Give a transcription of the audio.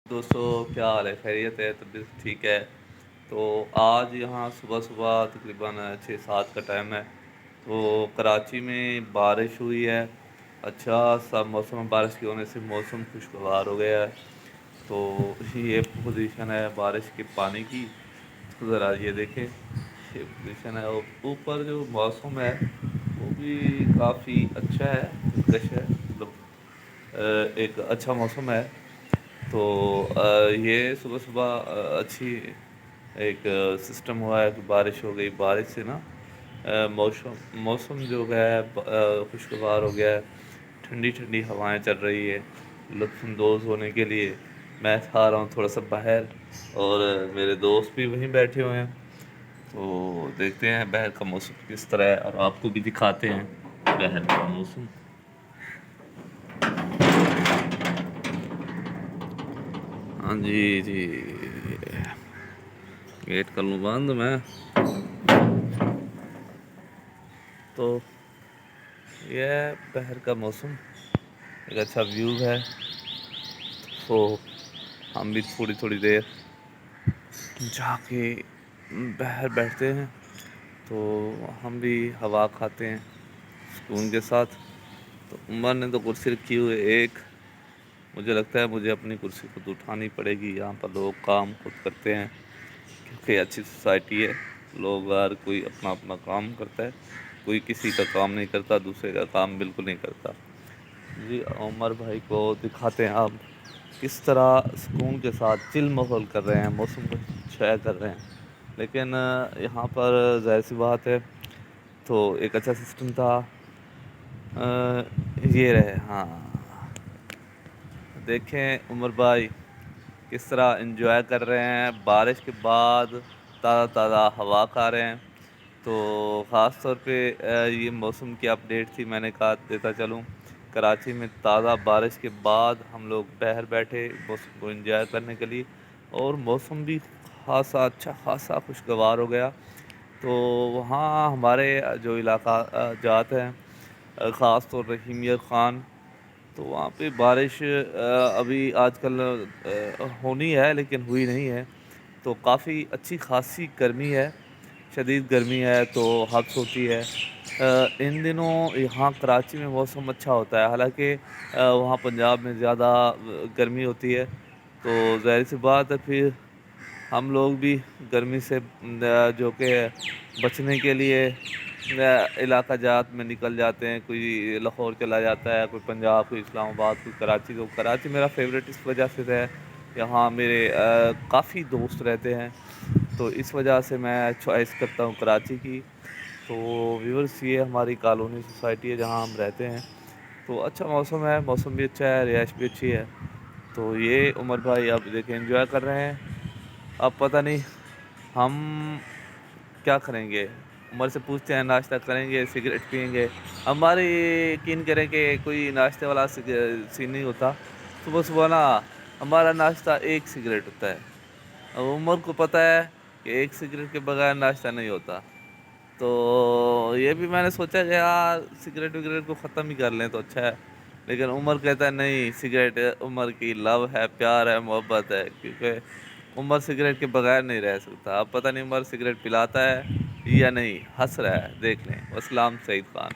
دوستو کیا حال ہے؟ خیریت ہے؟ طبیعت ٹھیک ہے؟ تو آج یہاں صبح صبح تقریباً 6-7 کا ٹائم ہے، تو کراچی میں بارش ہوئی ہے۔ اچھا سا موسم، بارش کی ہونے سے موسم خوشگوار ہو گیا ہے۔ تو یہ پوزیشن ہے بارش کے پانی کی، تو ذرا یہ دیکھیں، یہ پوزیشن ہے۔ اور اوپر جو موسم ہے وہ بھی کافی اچھا ہے، دلکش ہے، مطلب ایک اچھا موسم ہے۔ تو یہ صبح صبح اچھی ایک سسٹم ہوا ہے کہ بارش ہو گئی، بارش سے نا موسم جو ہے خوشگوار ہو گیا ہے، ٹھنڈی ٹھنڈی ہوائیں چل رہی ہے۔ لطف اندوز ہونے کے لیے میں تھا رہا ہوں تھوڑا سا باہر، اور میرے دوست بھی وہیں بیٹھے ہوئے ہیں۔ تو دیکھتے ہیں باہر کا موسم کس طرح ہے، اور آپ کو بھی دکھاتے ہیں باہر کا موسم۔ ہاں جی جی، گیٹ کر لوں بند میں؟ تو یہ ہے باہر کا موسم، ایک اچھا ویو ہے۔ تو ہم بھی تھوڑی تھوڑی دیر جا کے باہر بیٹھتے ہیں، تو ہم بھی ہوا کھاتے ہیں سکون کے ساتھ۔ تو عمر نے تو کرسی رکھی ہوئی ایک، مجھے لگتا ہے مجھے اپنی کرسی خود اٹھانی پڑے گی۔ یہاں پر لوگ کام خود کرتے ہیں کیونکہ اچھی سوسائٹی ہے، لوگ ہر کوئی اپنا اپنا کام کرتا ہے، کوئی کسی کا کام نہیں کرتا، دوسرے کا کام بالکل نہیں کرتا۔ جی عمر بھائی کو دکھاتے ہیں آپ کس طرح سکون کے ساتھ چل ماحول کر رہے ہیں، موسم کو شیئر کر رہے ہیں۔ لیکن یہاں پر ظاہر سی بات ہے، تو ایک اچھا سسٹم تھا، یہ رہے۔ ہاں دیکھیں عمر بھائی کس طرح انجوائے کر رہے ہیں، بارش کے بعد تازہ تازہ ہوا کھا رہے ہیں۔ تو خاص طور پہ یہ موسم کی اپڈیٹ تھی، میں نے کہا دیتا چلوں۔ کراچی میں تازہ بارش کے بعد ہم لوگ باہر بیٹھے موسم کو انجوائے کرنے کے لیے، اور موسم بھی خاصا اچھا خاصا خوشگوار ہو گیا۔ تو وہاں ہمارے جو علاقہ جات ہیں، خاص طور پہ حمیت خان، تو وہاں پہ بارش ابھی آج کل ہونی ہے لیکن ہوئی نہیں ہے۔ تو کافی اچھی خاصی گرمی ہے، شدید گرمی ہے، تو حبس ہوتی ہے۔ ان دنوں یہاں کراچی میں موسم اچھا ہوتا ہے، حالانکہ وہاں پنجاب میں زیادہ گرمی ہوتی ہے۔ تو ظاہر سی بات ہے پھر ہم لوگ بھی گرمی سے جو کہ بچنے کے لیے علاقہ جات میں نکل جاتے ہیں، کوئی لاہور چلا جاتا ہے، کوئی پنجاب، کوئی اسلام آباد، کوئی کراچی۔ تو کراچی میرا فیوریٹ اس وجہ سے ہے، یہاں میرے کافی دوست رہتے ہیں، تو اس وجہ سے میں چوائس کرتا ہوں کراچی کی۔ تو ویورس یہ ہماری کالونی سوسائٹی ہے جہاں ہم رہتے ہیں، تو اچھا موسم ہے، موسم بھی اچھا ہے، رہائش بھی اچھی ہے۔ تو یہ عمر بھائی آپ دیکھیں انجوائے کر رہے ہیں۔ اب پتہ نہیں ہم کیا کریں گے، عمر سے پوچھتے ہیں ناشتہ کریں گے، سگریٹ پئیں گے؟ ہمارے یقین کریں کہ کوئی ناشتے والا سین نہیں ہوتا۔ صبح صبح نا ہمارا ناشتہ ایک سگریٹ ہوتا ہے، اور عمر کو پتہ ہے کہ ایک سگریٹ کے بغیر ناشتہ نہیں ہوتا۔ تو یہ بھی میں نے سوچا کہ یار سگریٹ وگریٹ کو ختم ہی کر لیں تو اچھا ہے، لیکن عمر کہتا ہے نہیں، سگریٹ عمر کی لو ہے، پیار ہے، محبت ہے، کیونکہ عمر سگریٹ کے بغیر نہیں رہ سکتا۔ اب پتہ نہیں عمر سگریٹ پلاتا ہے یا نہیں، ہنس رہا ہے، دیکھ لیں۔ اسلام سعید خان۔